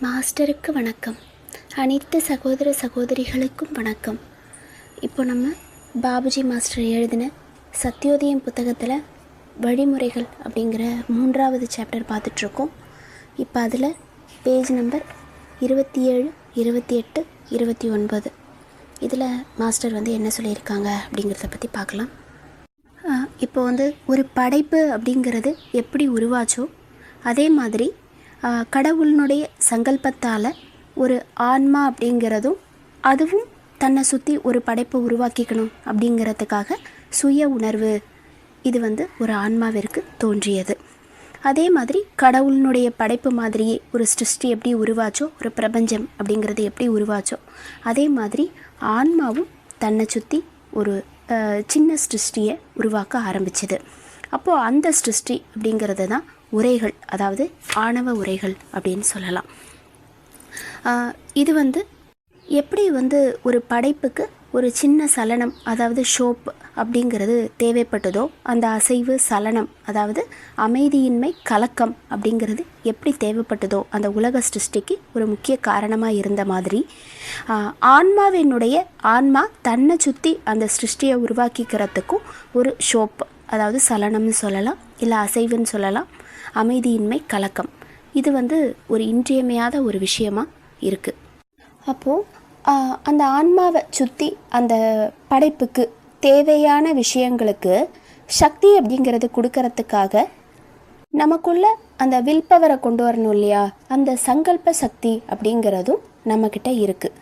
மாஸ்டருக்கு வணக்கம். அனைத்து சகோதர சகோதரிகளுக்கும் வணக்கம். இப்போ நம்ம பாபுஜி மாஸ்டர் எழுதின சத்யோதயம் புத்தகத்தில் வழிமுறைகள் அப்படிங்கிற 3வது சாப்டர் பார்த்துட்ருக்கோம். இப்போ அதில் பேஜ் நம்பர் 27, 28, 29 இதில் மாஸ்டர் என்ன சொல்லியிருக்காங்க அப்படிங்கிறத பற்றி பார்க்கலாம். இப்போ ஒரு படைப்பு அப்படிங்கிறது எப்படி உருவாச்சோ அதே மாதிரி கடவுளினுடைய சங்கல்பத்தால் ஒரு ஆன்மா அப்படிங்கிறதும் அதுவும் தன்னை சுற்றி ஒரு படைப்பை உருவாக்கிக்கணும் அப்படிங்கிறதுக்காக சுய உணர்வு இது ஒரு ஆன்மாவிற்கு தோன்றியது. அதே மாதிரி கடவுளினுடைய படைப்பு மாதிரியே ஒரு சிருஷ்டி எப்படி உருவாச்சோ, ஒரு பிரபஞ்சம் அப்படிங்கிறது எப்படி உருவாச்சோ அதே மாதிரி ஆன்மாவும் தன்னை சுற்றி ஒரு சின்ன சிருஷ்டியை உருவாக்க ஆரம்பிச்சது. அப்போது அந்த சிருஷ்டி அப்படிங்கிறது தான் உரைகள், அதாவது ஆணவ உரைகள் அப்படின்னு சொல்லலாம். இது எப்படி ஒரு படைப்புக்கு ஒரு சின்ன சலனம், அதாவது ஷோப் அப்படிங்கிறது தேவைப்பட்டதோ, அந்த அசைவு சலனம், அதாவது அமைதியின்மை கலக்கம் அப்படிங்கிறது எப்படி தேவைப்பட்டதோ அந்த உலக சிருஷ்டிக்கு ஒரு முக்கிய காரணமாக இருந்த மாதிரி ஆன்மா தன்னை சுற்றி அந்த சிருஷ்டியை உருவாக்கிக்கிறதுக்கும் ஒரு ஷோப், அதாவது சலனம்னு சொல்லலாம், இல்லை அசைவுன்னு சொல்லலாம், அமைதியின்மை கலக்கம், இது ஒரு இன்றியமையாத ஒரு விஷயமாக இருக்குது. அப்போது அந்த ஆன்மாவை சுற்றி அந்த படைப்புக்கு தேவையான விஷயங்களுக்கு சக்தி அப்படிங்கிறது கொடுக்கறதுக்காக நமக்குள்ள அந்த வில் பவரை கொண்டு வரணும் இல்லையா, அந்த சங்கல்ப சக்தி அப்படிங்கிறதும் நம்மக்கிட்ட இருக்குது.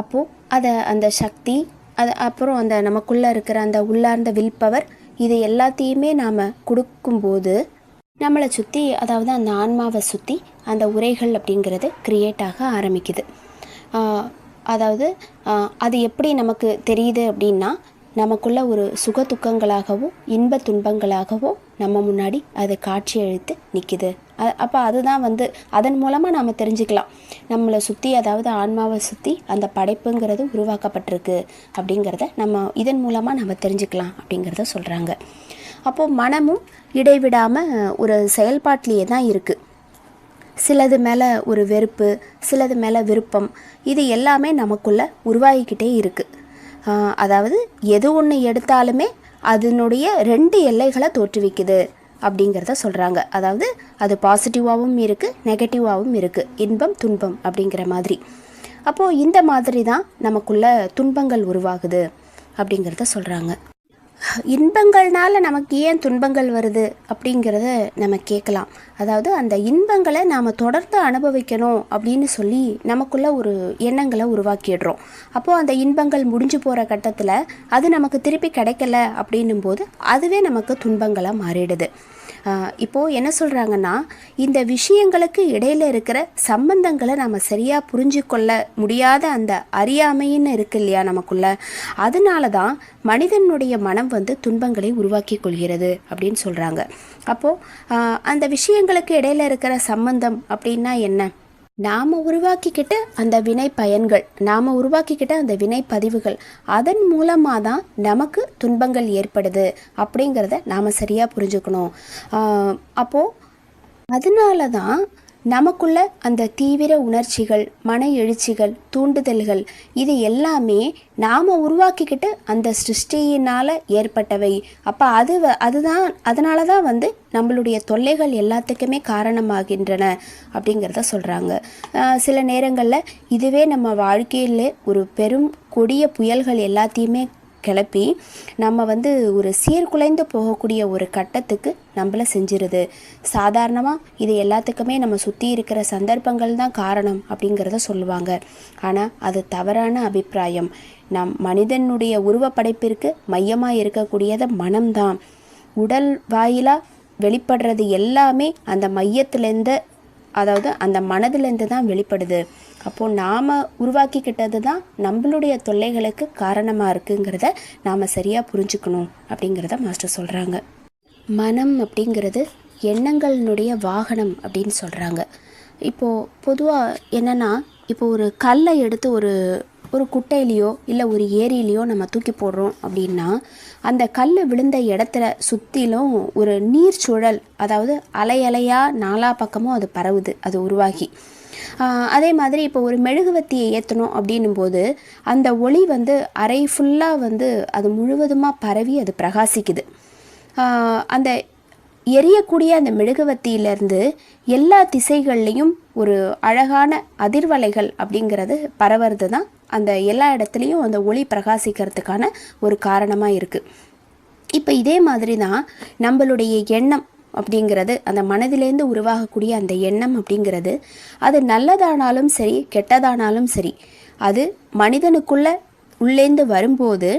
அப்போது அந்த சக்தி அப்புறம் அந்த நமக்குள்ளே இருக்கிற அந்த உள்ளார்ந்த வில் பவர் இது எல்லாத்தையுமே நாம் கொடுக்கும்போது நம்மளை சுற்றி, அதாவது அந்த ஆன்மாவை சுற்றி அந்த உரைகள் அப்படிங்கிறது க்ரியேட் ஆக ஆரம்பிக்குது. அதாவது அது எப்படி நமக்கு தெரியுது அப்படின்னா, நமக்குள்ள ஒரு சுக துக்கங்களாகவோ இன்ப துன்பங்களாகவோ நம்ம முன்னாடி அது காட்சி அளித்து நிற்கிது. அப்போ அதுதான் அதன் மூலமாக நாம் தெரிஞ்சுக்கலாம் நம்மளை சுற்றி, அதாவது ஆன்மாவை சுற்றி அந்த படைப்புங்கிறது உருவாக்கப்பட்டிருக்கு அப்படிங்கிறத நம்ம இதன் மூலமாக நம்ம தெரிஞ்சுக்கலாம் அப்படிங்கிறத சொல்கிறாங்க. அப்போது மனமும் இடைவிடாமல் ஒரு செயல்பாட்டிலேயே தான் இருக்குது. சிலது மேலே ஒரு வெறுப்பு, சிலது மேலே விருப்பம், இது எல்லாமே நமக்குள்ளே உருவாகிக்கிட்டே இருக்குது. அதாவது எது ஒன்று எடுத்தாலுமே அதனுடைய 2 எல்லைகளை தோற்றுவிக்குது அப்படிங்கிறத சொல்கிறாங்க. அதாவது அது பாசிட்டிவாகவும் இருக்குது, நெகட்டிவாகவும் இருக்குது, இன்பம் துன்பம் அப்படிங்கிற மாதிரி. அப்போது இந்த மாதிரி தான் நமக்குள்ளே துன்பங்கள் உருவாகுது அப்படிங்கிறத சொல்கிறாங்க. இன்பங்கள்னால நமக்கு ஏன் துன்பங்கள் வருது அப்படிங்கிறத நம்ம கேட்கலாம். அதாவது அந்த இன்பங்களை நாம் தொடர்ந்து அனுபவிக்கணும் அப்படின்னு சொல்லி நமக்குள்ளே ஒரு எண்ணங்களை உருவாக்கிடுறோம். அப்போது அந்த இன்பங்கள் முடிஞ்சு போகிற கட்டத்தில் அது நமக்கு திருப்பி கிடைக்கல அப்படின்னும் போது அதுவே நமக்கு துன்பங்களாக மாறிடுது. இப்போது என்ன சொல்கிறாங்கன்னா, இந்த விஷயங்களுக்கு இடையில் இருக்கிற சம்பந்தங்களை நம்ம சரியாக புரிஞ்சு கொள்ள முடியாத அந்த அறியாமைன்னு இருக்கு இல்லையா நமக்குள்ள, அதனால தான் மனிதனுடைய மனம் துன்பங்களை உருவாக்கி கொள்கிறது அப்படின்னு சொல்கிறாங்க. அப்போது அந்த விஷயங்களுக்கு இடையில் இருக்கிற சம்பந்தம் அப்படின்னா என்ன? நாம் உருவாக்கிக்கிட்டு அந்த வினை பயன்கள், நாம் உருவாக்கிக்கிட்ட அந்த வினை பதிவுகள், அதன் மூலமாக தான் நமக்கு துன்பங்கள் ஏற்படுது அப்படிங்கிறத நாம் சரியாக புரிஞ்சுக்கணும். அப்போது அதனால தான் நமக்குள்ள அந்த தீவிர உணர்ச்சிகள், மன எழுச்சிகள், தூண்டுதல்கள் இது எல்லாமே நாம் உருவாக்கிக்கிட்டு அந்த சிருஷ்டியினால் ஏற்பட்டவை. அப்போ அதனால தான் நம்மளுடைய தொல்லைகள் எல்லாத்துக்குமே காரணமாகின்றன அப்படிங்கிறத சொல்கிறாங்க. சில நேரங்களில் இதுவே நம்ம வாழ்க்கையில் ஒரு பெரும் கொடிய புயல்கள் எல்லாத்தையுமே கிளப்பி நம்ம ஒரு சீர்குலைந்து போகக்கூடிய ஒரு கட்டத்துக்கு நம்மளை செஞ்சிருது. சாதாரணமாக இது எல்லாத்துக்குமே நம்ம சுற்றி இருக்கிற சந்தர்ப்பங்கள் தான் காரணம் அப்படிங்கிறத சொல்லுவாங்க. ஆனால் அது தவறான அபிப்பிராயம். மனிதனுடைய உருவப்படைப்பிற்கு மையமாக இருக்கக்கூடியது மனம்தான். உடல் வாயிலாக வெளிப்படுறது எல்லாமே அந்த மையத்துலேருந்து, அதாவது அந்த மனதிலேருந்து தான் வெளிப்படுது. அப்போது நாம் உருவாக்கிக்கிட்டது தான் நம்மளுடைய தொல்லைகளுக்கு காரணமாக இருக்குங்கிறத நாம் சரியாக புரிஞ்சுக்கணும் அப்படிங்கிறத மாஸ்டர் சொல்கிறாங்க. மனம் அப்படிங்கிறது எண்ணங்களினுடைய வாகனம் அப்படின்னு சொல்கிறாங்க. இப்போது பொதுவாக என்னென்னா, இப்போ ஒரு கல்லை எடுத்து ஒரு குட்டையிலையோ இல்லை ஒரு ஏரியிலையோ நம்ம தூக்கி போடுறோம் அப்படின்னா அந்த கல் விழுந்த இடத்துல சுற்றிலும் ஒரு நீர் சுழல், அதாவது அலை அலையாக நாலா பக்கமும் அது பரவுது, அது உருவாகி. அதே மாதிரி இப்போ ஒரு மெழுகுவர்த்தியை ஏற்றணும் அப்படின்னும் போது அந்த ஒளி வந்து அறை ஃபுல்லாக வந்து அது முழுவதுமாக பரவி அது பிரகாசிக்குது. அந்த எரியக்கூடிய அந்த மெழுகுவர்த்தியிலேருந்து எல்லா திசைகள்லேயும் ஒரு அழகான அதிர்வலைகள் அப்படிங்கிறது பரவுறது தான் அந்த எல்லா இடத்துலையும் அந்த ஒளி பிரகாசிக்கிறதுக்கான ஒரு காரணமாக இருக்குது. இப்போ இதே மாதிரி தான் நம்மளுடைய எண்ணம் அப்படிங்கிறது, அந்த மனதிலேருந்து உருவாகக்கூடிய அந்த எண்ணம் அப்படிங்கிறது, அது நல்லதானாலும் சரி கெட்டதானாலும் சரி, அது மனிதனுக்குள்ளே உள்ளேந்து வரும்போது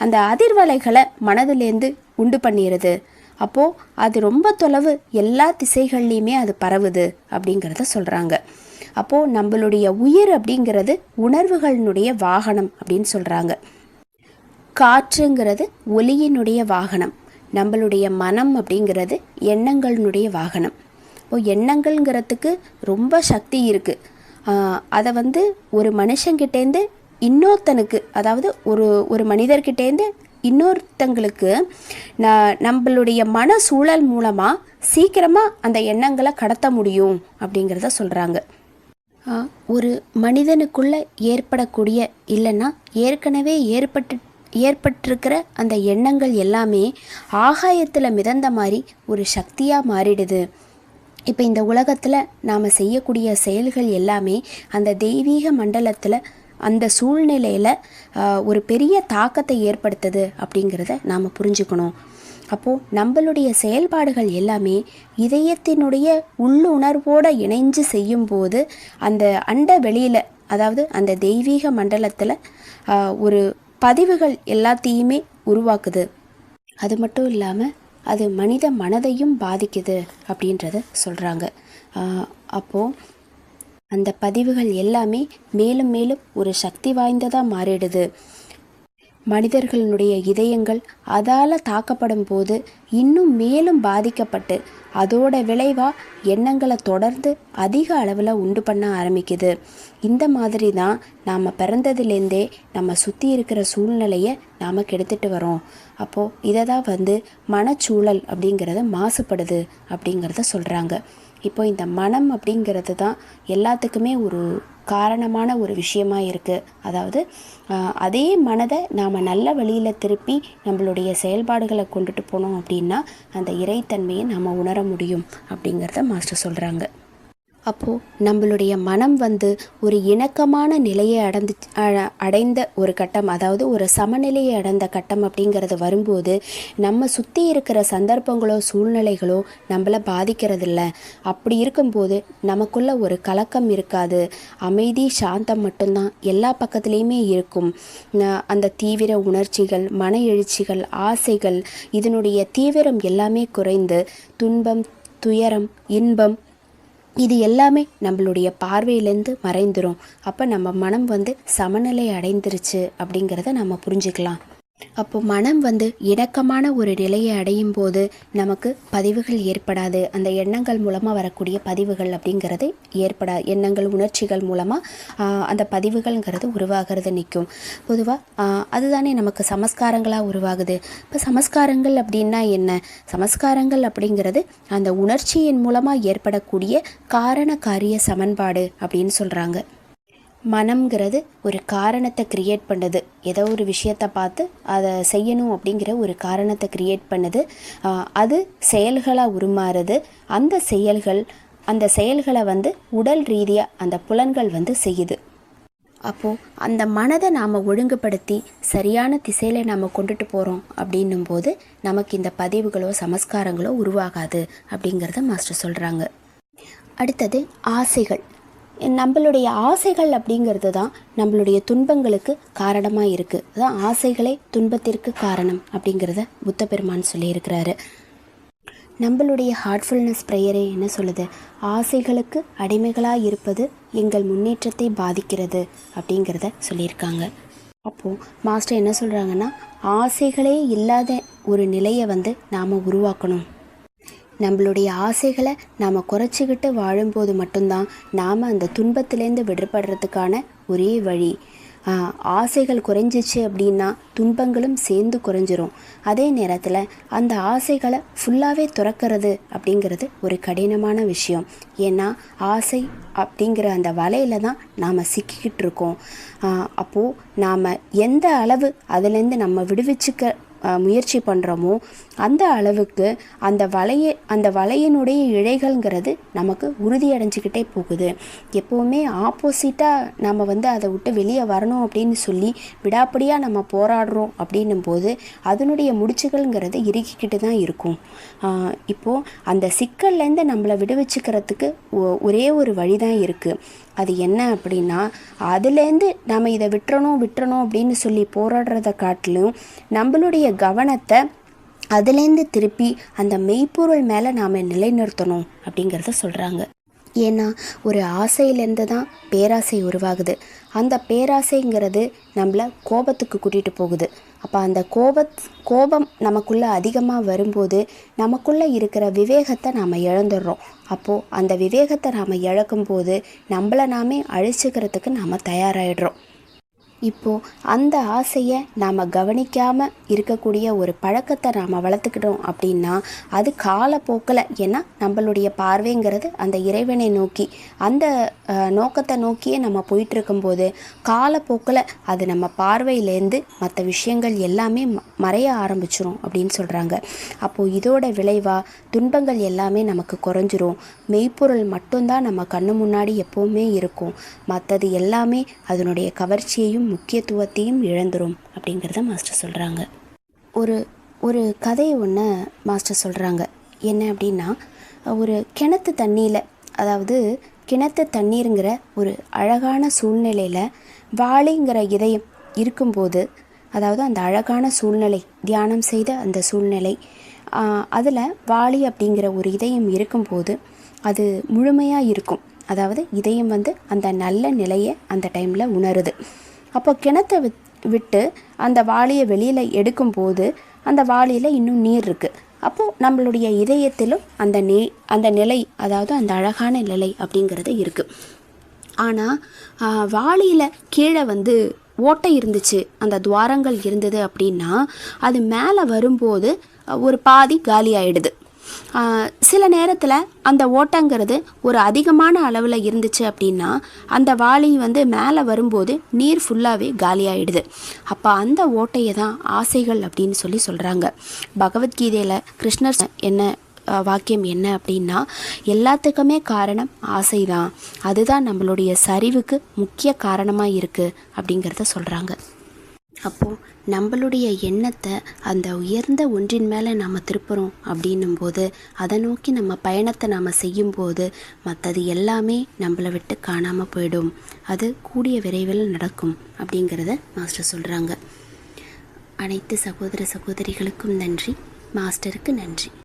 அந்த அதிர்வலைகளை மனதிலேருந்து உண்டு பண்ணிடுது. அப்போது அது ரொம்ப தொலைவு எல்லா திசைகள்லையுமே அது பரவுது அப்படிங்கிறத சொல்கிறாங்க. அப்போது நம்மளுடைய உயிர் அப்படிங்கிறது உணர்வுகளினுடைய வாகனம் அப்படின்னு சொல்கிறாங்க. காற்றுங்கிறது ஒலியினுடைய வாகனம், நம்மளுடைய மனம் அப்படிங்கிறது எண்ணங்களினுடைய வாகனம். இப்போ எண்ணங்கள்ங்கிறதுக்கு ரொம்ப சக்தி இருக்குது. அதை வந்து ஒரு மனுஷங்கிட்டேருந்து இன்னொருத்தனுக்கு, அதாவது ஒரு மனிதர்கிட்டேருந்து இன்னொருத்தங்களுக்கு நம்மளுடைய மன சூழல் மூலமாக சீக்கிரமாக அந்த எண்ணங்களை கடத்த முடியும் அப்படிங்கிறத சொல்கிறாங்க. ஒரு மனிதனுக்குள்ளே ஏற்படக்கூடிய, இல்லைன்னா ஏற்கனவே ஏற்பட்டிருக்கிற அந்த எண்ணங்கள் எல்லாமே ஆகாயத்தில் மிதந்த மாதிரி ஒரு சக்தியாக மாறிடுது. இப்போ இந்த உலகத்தில் நாம் செய்யக்கூடிய செயல்கள் எல்லாமே அந்த தெய்வீக மண்டலத்தில் அந்த சூழ்நிலையில் ஒரு பெரிய தாக்கத்தை ஏற்படுத்துது அப்படிங்கிறத நாம் புரிஞ்சுக்கணும். அப்போது நம்மளுடைய செயல்பாடுகள் எல்லாமே இதயத்தினுடைய உள்ளுணர்வோடு இணைஞ்சு செய்யும்போது அந்த அண்ட வெளியில், அதாவது அந்த தெய்வீக மண்டலத்தில் ஒரு பதிவுகள் எல்லாத்தையுமே உருவாக்குது. அது மட்டும் இல்லாமல் அது மனித மனதையும் பாதிக்குது அப்படின்றத சொல்கிறாங்க. அப்போது அந்த பதிவுகள் எல்லாமே மேலும் மேலும் ஒரு சக்தி வாய்ந்ததாக மாறிடுது. மனிதர்களுடைய இதயங்கள் அதால் தாக்கப்படும் போது இன்னும் மேலும் பாதிக்கப்பட்டு அதோட விளைவாக எண்ணங்களை தொடர்ந்து அதிக அளவில் உண்டு பண்ண ஆரம்பிக்குது. இந்த மாதிரி தான் நாம் பிறந்ததுலேருந்தே நம்ம சுற்றி இருக்கிற சூழ்நிலையை நாம் கெடுத்துட்டு வரோம். அப்போது இதை தான் வந்து மனச்சூழல் அப்படிங்கிறத மாசுபடுது அப்படிங்கிறத சொல்கிறாங்க. இப்போ இந்த மனம் அப்படிங்கிறது தான் எல்லாத்துக்குமே ஒரு காரணமான ஒரு விஷயமா இருக்குது. அதாவது அதே மனதை நாம் நல்ல வழியில் திருப்பி நம்மளுடைய செயல்பாடுகளை கொண்டுட்டு போனோம் அப்படின்னா அந்த இறைத்தன்மையை நாம் உணர முடியும் அப்படிங்கிறத மாஸ்டர் சொல்கிறாங்க. அப்போது நம்மளுடைய மனம் வந்து ஒரு இணக்கமான நிலையை அடைந்த ஒரு கட்டம், அதாவது ஒரு சமநிலையை அடைந்த கட்டம் அப்படிங்கிறது வரும்போது நம்ம சுற்றி இருக்கிற சந்தர்ப்பங்களோ சூழ்நிலைகளோ நம்மளை பாதிக்கிறதில்ல. அப்படி இருக்கும்போது நமக்குள்ள ஒரு கலக்கம் இருக்காது, அமைதி சாந்தம் மட்டும்தான் எல்லா பக்கத்துலேயுமே இருக்கும். அந்த தீவிர உணர்ச்சிகள், மன எழுச்சிகள், ஆசைகள், இதனுடைய தீவிரம் எல்லாமே குறைந்து துன்பம், துயரம், இன்பம் இது எல்லாமே நம்மளுடைய பார்வையிலேருந்து மறைந்துடும். அப்போ நம்ம மனம் வந்து சமநிலை அடைந்துருச்சு அப்படிங்கிறத நம்ம புரிஞ்சுக்கலாம். அப்போ மனம் வந்து இணக்கமான ஒரு நிலையை அடையும் போது நமக்கு பதிவுகள் ஏற்படாது. அந்த எண்ணங்கள் மூலமாக வரக்கூடிய பதிவுகள் அப்படிங்கிறது எண்ணங்கள் உணர்ச்சிகள் மூலமாக அந்த பதிவுகள்ங்கிறது உருவாகிறது நிற்கும். பொதுவாக அதுதானே நமக்கு சமஸ்காரங்களாக உருவாகுது. இப்போ சமஸ்காரங்கள் அப்படின்னா என்ன? சமஸ்காரங்கள் அப்படிங்கிறது அந்த உணர்ச்சியின் மூலமாக ஏற்படக்கூடிய காரண காரிய சமன்பாடு அப்படின்னு சொல்கிறாங்க. மனம்ங்கிறது ஒரு காரணத்தை கிரியேட் பண்ணுது. ஏதோ ஒரு விஷயத்தை பார்த்து அதை செய்யணும் அப்படிங்கிற ஒரு காரணத்தை கிரியேட் பண்ணுது. அது செயல்களாக உருமாறுது. அந்த செயல்களை வந்து உடல் ரீதியாக அந்த புலன்கள் வந்து செய்யுது. அப்போது அந்த மனதை நாம் ஒழுங்குபடுத்தி சரியான திசையில் நாம் கொண்டுட்டு போகிறோம் அப்படின்னும் போது நமக்கு இந்த பதிவுகளோ சமஸ்காரங்களோ உருவாகாது அப்படிங்கிறத மாஸ்டர் சொல்கிறாங்க. அடுத்தது ஆசைகள். நம்மளுடைய ஆசைகள் அப்படிங்கிறது தான் நம்மளுடைய துன்பங்களுக்கு காரணமாக இருக்குது. அதான் ஆசைகளே துன்பத்திற்கு காரணம் அப்படிங்கிறத புத்த பெருமான் சொல்லியிருக்கிறாரு. நம்மளுடைய ஹார்ட்ஃபுல்னஸ் ப்ரேயரே என்ன சொல்லுது? ஆசைகளுக்கு அடிமைகளாக இருப்பது எங்கள் முன்னேற்றத்தை பாதிக்கிறது அப்படிங்கிறத சொல்லியிருக்காங்க. அப்போது மாஸ்டர் என்ன சொல்கிறாங்கன்னா, ஆசைகளே இல்லாத ஒரு நிலையை வந்து நாம் உருவாக்கணும். நம்மளுடைய ஆசைகளை நாம் குறைச்சிக்கிட்டு வாழும்போது மட்டும்தான் நாம் அந்த துன்பத்திலேருந்து விடுபடுறதுக்கான ஒரே வழி. ஆசைகள் குறைஞ்சிச்சு அப்படின்னா துன்பங்களும் சேர்ந்து குறைஞ்சிரும். அதே நேரத்தில் அந்த ஆசைகளை ஃபுல்லாகவே துறக்கிறது அப்படிங்கிறது ஒரு கடினமான விஷயம். ஏன்னா ஆசை அப்படிங்கிற அந்த வலையில் தான் நாம் சிக்கிக்கிட்டு இருக்கோம். அப்போது நாம் எந்த அளவு அதுலேருந்து நம்ம விடுவிச்சுக்க முயற்சி பண்ணுறோமோ அந்த அளவுக்கு அந்த வலையினுடைய இழைகள்ங்கிறது நமக்கு உறுதியடைஞ்சிக்கிட்டே போகுது. எப்போவுமே ஆப்போசிட்டாக நம்ம அதை விட்டு வெளியே வரணும் அப்படின்னு சொல்லி விடாப்படியாக நம்ம போராடுறோம் அப்படின்னும் போது அதனுடைய முடிச்சுகள்ங்கிறது இறுக்கிக்கிட்டு தான் இருக்கும். இப்போது அந்த சிக்கல்லேருந்து நம்மளை விடுவிச்சுக்கிறதுக்கு ஒரே ஒரு வழி தான் இருக்குது. அது என்ன அப்படின்னா, அதுலேருந்து நம்ம இதை விட்டுறணும் அப்படின்னு சொல்லி போராடுறதை காட்டிலும் நம்மளுடைய கவனத்தை அதுலேருந்து திருப்பி அந்த மெய்ப்பொருள் மேலே நாம் நிலைநிறுத்தணும் அப்படிங்கிறத சொல்கிறாங்க. ஏன்னா ஒரு ஆசையிலேருந்து தான் பேராசை உருவாகுது. அந்த பேராசைங்கிறது நம்மளை கோபத்துக்கு கூட்டிகிட்டு போகுது. அப்போ அந்த கோபம் நமக்குள்ளே அதிகமாக வரும்போது நமக்குள்ளே இருக்கிற விவேகத்தை நாம் இழந்துடுறோம். அப்போது அந்த விவேகத்தை நாம் இழக்கும்போது நம்மளை நாமே அழிச்சுக்கிறதுக்கு நாம் தயாராகிடுறோம். இப்போது அந்த ஆசையை நாம் கவனிக்காமல் இருக்கக்கூடிய ஒரு பழக்கத்தை நாம் வளர்த்துக்கிட்டோம் அப்படின்னா அது காலப்போக்கில், ஏன்னா நம்மளுடைய பார்வைங்கிறது அந்த இறைவனை நோக்கி அந்த நோக்கத்தை நோக்கியே நம்ம போயிட்டுருக்கும்போது காலப்போக்கில் அது நம்ம பார்வையிலேருந்து மற்ற விஷயங்கள் எல்லாமே மறைய ஆரம்பிச்சிரும் அப்படின்னு சொல்கிறாங்க. அப்போது இதோட விளைவாக துன்பங்கள் எல்லாமே நமக்கு குறைஞ்சிரும். மெய்ப்பொருள் மட்டும்தான் நம்ம கண்ணு முன்னாடி எப்போவுமே இருக்கும். மற்றது எல்லாமே அதனுடைய கவர்ச்சியையும் முக்கியத்துவத்தையும் இழந்துரும் அப்படிங்கிறத மாஸ்டர் சொல்கிறாங்க. ஒரு கதை ஒன்று மாஸ்டர் சொல்கிறாங்க. என்ன அப்படின்னா, ஒரு கிணத்து தண்ணியில், அதாவது கிணத்து தண்ணீருங்கிற ஒரு அழகான சூழ்நிலையில் வாளிங்கிற இதயம் இருக்கும்போது, அதாவது அந்த அழகான சூழ்நிலை, தியானம் செய்த அந்த சூழ்நிலை, அதில் வாளி அப்படிங்கிற ஒரு இதயம் இருக்கும்போது அது முழுமையாக இருக்கும். அதாவது இதயம் அந்த நல்ல நிலையை அந்த டைமில் உணருது. அப்போ கிணத்தை விட்டு அந்த வாளியை வெளியில் எடுக்கும்போது அந்த வாளியில் இன்னும் நீர் இருக்குது. அப்போது நம்மளுடைய இதயத்திலும் அந்த நிலை, அதாவது அந்த அழகான நிலை அப்படிங்கிறது இருக்குது. ஆனால் வாளியில் கீழே ஓட்டை இருந்துச்சு, அந்த துவாரங்கள் இருந்தது அப்படின்னா அது மேலே வரும்போது ஒரு பாதி காலி ஆகிடுது. சில நேரத்தில் அந்த ஓட்டங்கிறது ஒரு அதிகமான அளவில் இருந்துச்சு அப்படின்னா அந்த வாளி மேலே வரும்போது நீர் ஃபுல்லாகவே காலியாகிடுது. அப்போ அந்த ஓட்டையை தான் ஆசைகள் அப்படின்னு சொல்கிறாங்க. பகவத்கீதையில் கிருஷ்ணர் என்ன வாக்கியம் என்ன அப்படின்னா, எல்லாத்துக்குமே காரணம் ஆசை தான், அதுதான் நம்மளுடைய சரிவுக்கு முக்கிய காரணமாக இருக்குது அப்படிங்கிறத சொல்கிறாங்க. அப்போது நம்மளுடைய எண்ணத்தை அந்த உயர்ந்த ஒன்றின் மேலே நம்ம திருப்புறோம் அப்படின்னும்போது அதை நோக்கி நம்ம பயணத்தை நாம் செய்யும்போது மற்றது எல்லாமே நம்மளை விட்டு காணாமல் போயிடும். அது கூடிய விரைவில் நடக்கும் அப்படிங்கிறத மாஸ்டர் சொல்கிறாங்க. அனைத்து சகோதர சகோதரிகளுக்கும் நன்றி. மாஸ்டருக்கு நன்றி.